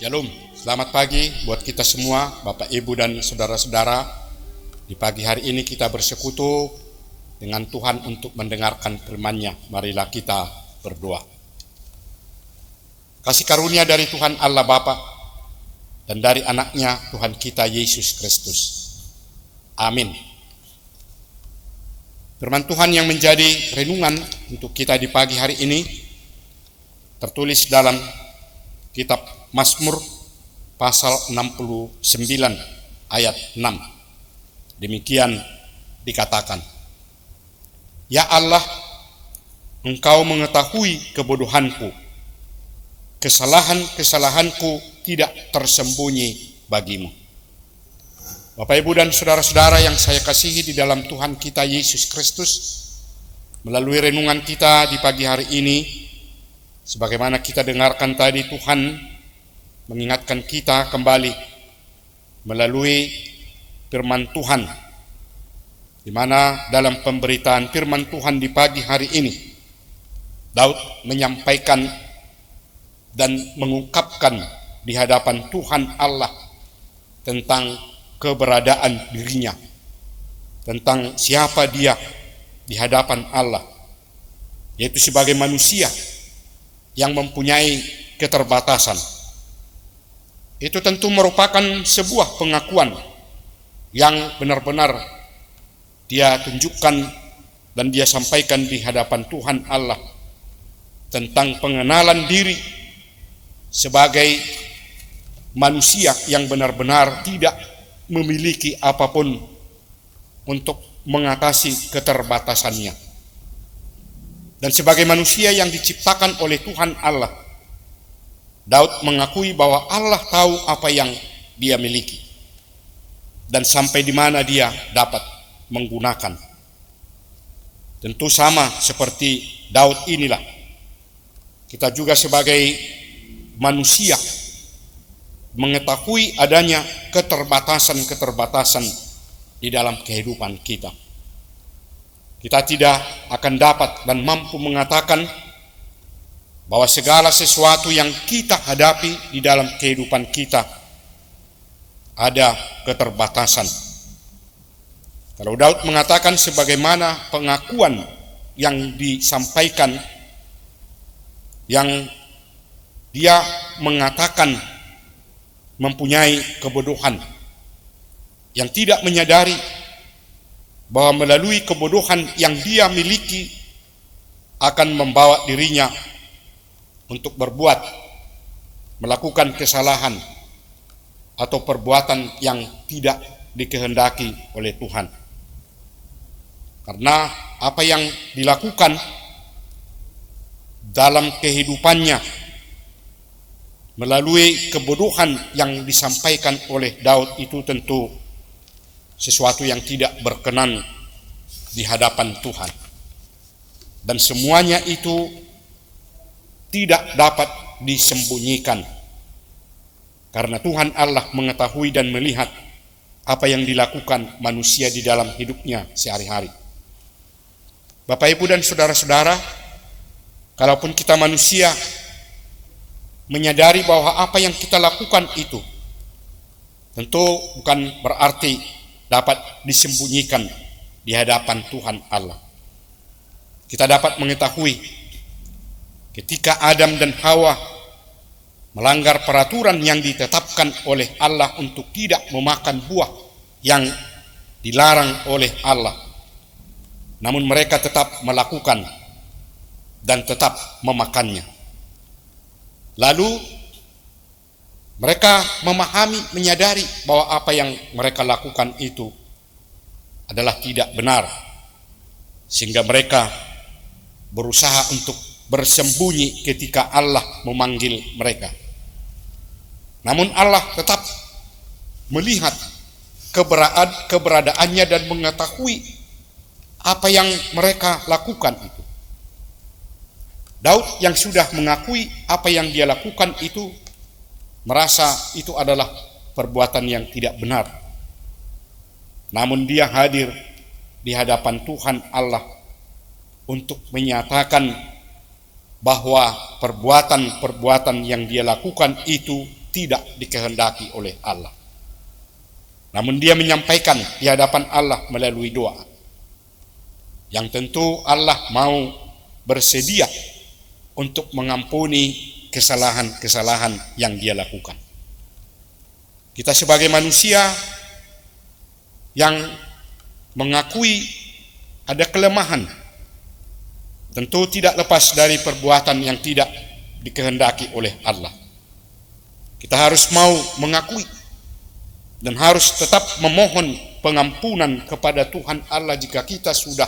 Shalom, selamat pagi buat kita semua, Bapak, Ibu, dan saudara-saudara. Di pagi hari ini kita bersekutu dengan Tuhan untuk mendengarkan firman-Nya. Marilah kita berdoa. Kasih karunia dari Tuhan Allah Bapa dan dari anaknya Tuhan kita Yesus Kristus. Amin. Firman Tuhan yang menjadi renungan untuk kita di pagi hari ini tertulis dalam kitab Mazmur pasal 69 ayat 6. Demikian dikatakan, Ya Allah, Engkau mengetahui kebodohanku, kesalahan-kesalahanku tidak tersembunyi bagimu. Bapak, Ibu, dan saudara-saudara yang saya kasihi di dalam Tuhan kita Yesus Kristus, melalui renungan kita di pagi hari ini, sebagaimana kita dengarkan tadi, Tuhan mengingatkan kita kembali melalui firman Tuhan, di mana dalam pemberitaan firman Tuhan di pagi hari ini, Daud menyampaikan dan mengungkapkan di hadapan Tuhan Allah tentang keberadaan dirinya, tentang siapa dia di hadapan Allah, yaitu sebagai manusia yang mempunyai keterbatasan. Itu tentu merupakan sebuah pengakuan yang benar-benar dia tunjukkan dan dia sampaikan di hadapan Tuhan Allah tentang pengenalan diri sebagai manusia yang benar-benar tidak memiliki apapun untuk mengatasi keterbatasannya. Dan sebagai manusia yang diciptakan oleh Tuhan Allah, Daud mengakui bahwa Allah tahu apa yang dia miliki dan sampai di mana dia dapat menggunakan. Tentu sama seperti Daud inilah, kita juga sebagai manusia mengetahui adanya keterbatasan-keterbatasan di dalam kehidupan kita. Kita tidak akan dapat dan mampu mengatakan bahwa segala sesuatu yang kita hadapi di dalam kehidupan kita ada keterbatasan. Kalau Daud mengatakan sebagaimana pengakuan yang disampaikan, yang dia mengatakan mempunyai kebodohan, yang tidak menyadari bahwa melalui kebodohan yang dia miliki akan membawa dirinya untuk berbuat, melakukan kesalahan atau perbuatan yang tidak dikehendaki oleh Tuhan. Karena apa yang dilakukan dalam kehidupannya melalui kebodohan yang disampaikan oleh Daud itu tentu sesuatu yang tidak berkenan di hadapan Tuhan. Dan semuanya itu tidak dapat disembunyikan, karena Tuhan Allah mengetahui dan melihat apa yang dilakukan manusia di dalam hidupnya sehari-hari. Bapak, Ibu, dan saudara-saudara, kalaupun kita manusia menyadari bahwa apa yang kita lakukan itu tentu bukan berarti dapat disembunyikan di hadapan Tuhan Allah. Kita dapat mengetahui ketika Adam dan Hawa melanggar peraturan yang ditetapkan oleh Allah untuk tidak memakan buah yang dilarang oleh Allah, namun mereka tetap melakukan dan tetap memakannya. Lalu mereka memahami, menyadari bahwa apa yang mereka lakukan itu adalah tidak benar, sehingga mereka berusaha untuk bersembunyi ketika Allah memanggil mereka. Namun Allah tetap melihat keberadaannya dan mengetahui apa yang mereka lakukan itu. Daud yang sudah mengakui apa yang dia lakukan itu merasa itu adalah perbuatan yang tidak benar. Namun dia hadir di hadapan Tuhan Allah untuk menyatakan bahwa perbuatan-perbuatan yang dia lakukan itu tidak dikehendaki oleh Allah. Namun dia menyampaikan di hadapan Allah melalui doa, yang tentu Allah mau bersedia untuk mengampuni kesalahan-kesalahan yang dia lakukan. Kita sebagai manusia yang mengakui ada kelemahan, tentu tidak lepas dari perbuatan yang tidak dikehendaki oleh Allah. Kita harus mau mengakui dan harus tetap memohon pengampunan kepada Tuhan Allah jika kita sudah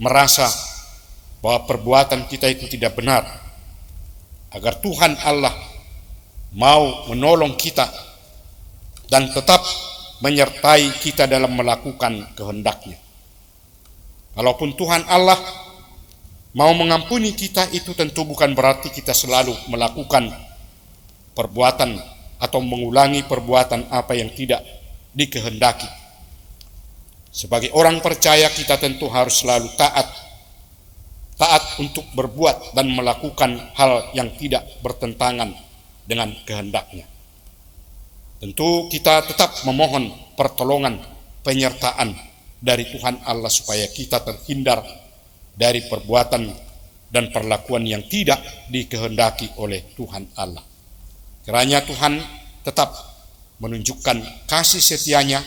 merasa bahwa perbuatan kita itu tidak benar, agar Tuhan Allah mau menolong kita dan tetap menyertai kita dalam melakukan kehendak-Nya. Kalaupun Tuhan Allah mau mengampuni kita, itu tentu bukan berarti kita selalu melakukan perbuatan atau mengulangi perbuatan apa yang tidak dikehendaki. Sebagai orang percaya, kita tentu harus selalu taat untuk berbuat dan melakukan hal yang tidak bertentangan dengan kehendak-Nya. Tentu kita tetap memohon pertolongan, penyertaan dari Tuhan Allah supaya kita terhindar dari perbuatan dan perlakuan yang tidak dikehendaki oleh Tuhan Allah. Kiranya Tuhan tetap menunjukkan kasih setia-Nya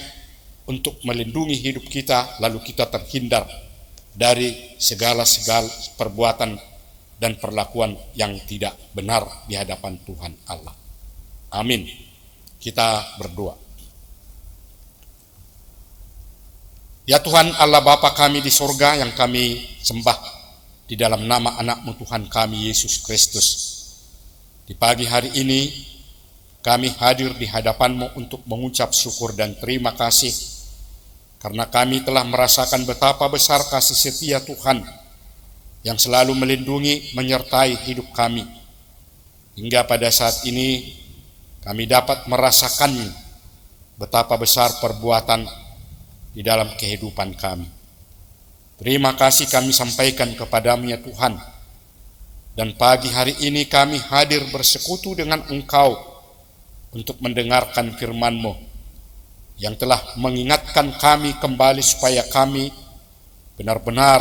untuk melindungi hidup kita, lalu kita terhindar dari segala perbuatan dan perlakuan yang tidak benar di hadapan Tuhan Allah. Amin. Kita berdoa. Ya Tuhan Allah Bapa kami di sorga yang kami sembah di dalam nama anak-Mu Tuhan kami Yesus Kristus. Di pagi hari ini kami hadir di hadapan-Mu untuk mengucap syukur dan terima kasih karena kami telah merasakan betapa besar kasih setia Tuhan yang selalu melindungi, menyertai hidup kami. Hingga pada saat ini kami dapat merasakan betapa besar perbuatan di dalam kehidupan kami. Terima kasih kami sampaikan kepada-Mu ya Tuhan. Dan pagi hari ini kami hadir bersekutu dengan Engkau untuk mendengarkan firman-Mu yang telah mengingatkan kami kembali supaya kami benar-benar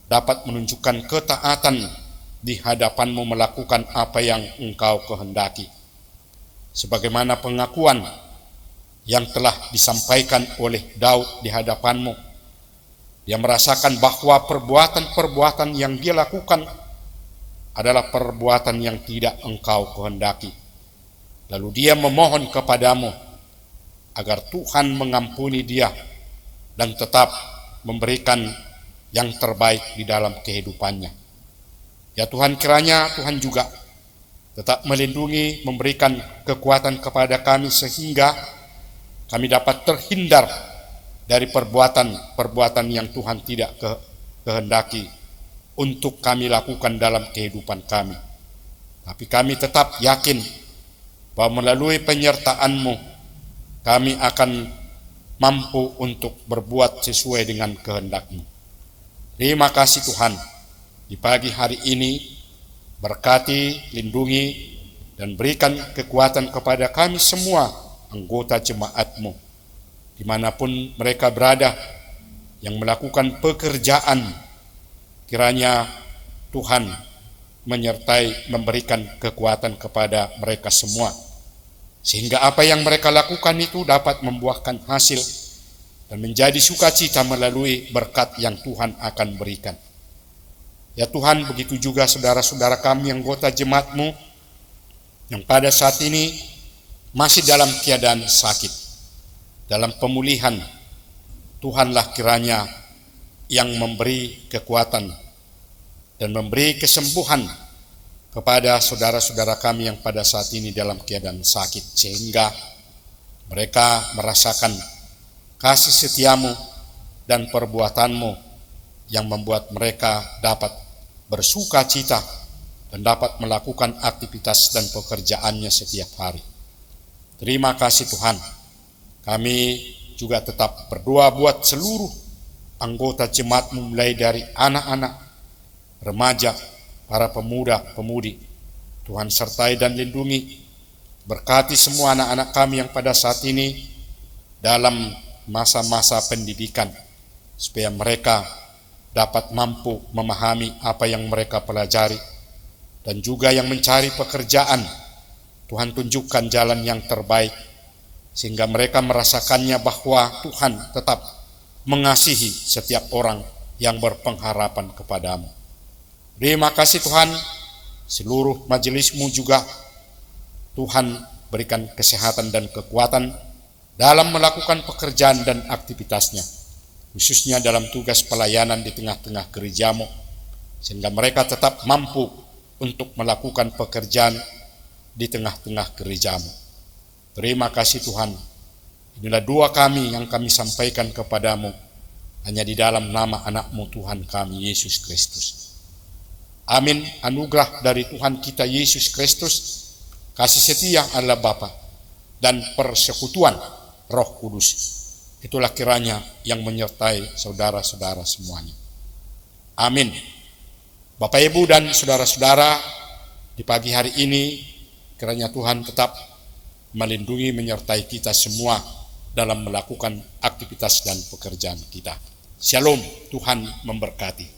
dapat menunjukkan ketaatan di hadapan-Mu melakukan apa yang Engkau kehendaki. Sebagaimana pengakuan yang telah disampaikan oleh Daud di hadapan-Mu. Dia merasakan bahwa perbuatan-perbuatan yang dia lakukan adalah perbuatan yang tidak Engkau kehendaki. Lalu dia memohon kepada-Mu agar Tuhan mengampuni dia dan tetap memberikan yang terbaik di dalam kehidupannya. Ya Tuhan, kiranya Tuhan juga tetap melindungi, memberikan kekuatan kepada kami sehingga kami dapat terhindar dari perbuatan yang Tuhan tidak kehendaki untuk kami lakukan dalam kehidupan kami. Tapi kami tetap yakin bahwa melalui penyertaan-Mu kami akan mampu untuk berbuat sesuai dengan kehendak-Mu. Terima kasih Tuhan. Di pagi hari ini berkati, lindungi, dan berikan kekuatan kepada kami semua anggota jemaat-Mu dimanapun mereka berada yang melakukan pekerjaan. Kiranya Tuhan menyertai, memberikan kekuatan kepada mereka semua, sehingga apa yang mereka lakukan itu dapat membuahkan hasil dan menjadi sukacita melalui berkat yang Tuhan akan berikan. Ya Tuhan, begitu juga saudara-saudara kami anggota jemaat-Mu yang pada saat ini masih dalam keadaan sakit, dalam pemulihan. Tuhanlah kiranya yang memberi kekuatan dan memberi kesembuhan kepada saudara-saudara kami yang pada saat ini dalam keadaan sakit, sehingga mereka merasakan kasih setia-Mu dan perbuatan-Mu yang membuat mereka dapat bersuka cita dan dapat melakukan aktivitas dan pekerjaannya setiap hari. Terima kasih Tuhan. Kami juga tetap berdoa buat seluruh anggota jemaat-Mu, mulai dari anak-anak, remaja, para pemuda, pemudi. Tuhan sertai dan lindungi Berkati semua anak-anak kami yang pada saat ini dalam masa-masa pendidikan, supaya mereka dapat mampu memahami apa yang mereka pelajari. Dan juga yang mencari pekerjaan, Tuhan tunjukkan jalan yang terbaik, sehingga mereka merasakannya bahwa Tuhan tetap mengasihi setiap orang yang berpengharapan kepadamu. Terima kasih Tuhan, seluruh majelismu juga Tuhan berikan kesehatan dan kekuatan dalam melakukan pekerjaan dan aktivitasnya, khususnya dalam tugas pelayanan di tengah-tengah gerejamu, sehingga mereka tetap mampu untuk melakukan pekerjaan di tengah-tengah gerejamu. Terima kasih Tuhan. Inilah doa kami yang kami sampaikan kepadamu, hanya di dalam nama anak-Mu Tuhan kami, Yesus Kristus. Amin. Anugerah dari Tuhan kita Yesus Kristus, kasih setia Allah Bapa, dan persekutuan Roh Kudus, itulah kiranya yang menyertai saudara-saudara semuanya. Amin. Bapak Ibu dan saudara-saudara, di pagi hari ini kiranya Tuhan tetap melindungi menyertai kita semua dalam melakukan aktivitas dan pekerjaan kita. Shalom, Tuhan memberkati.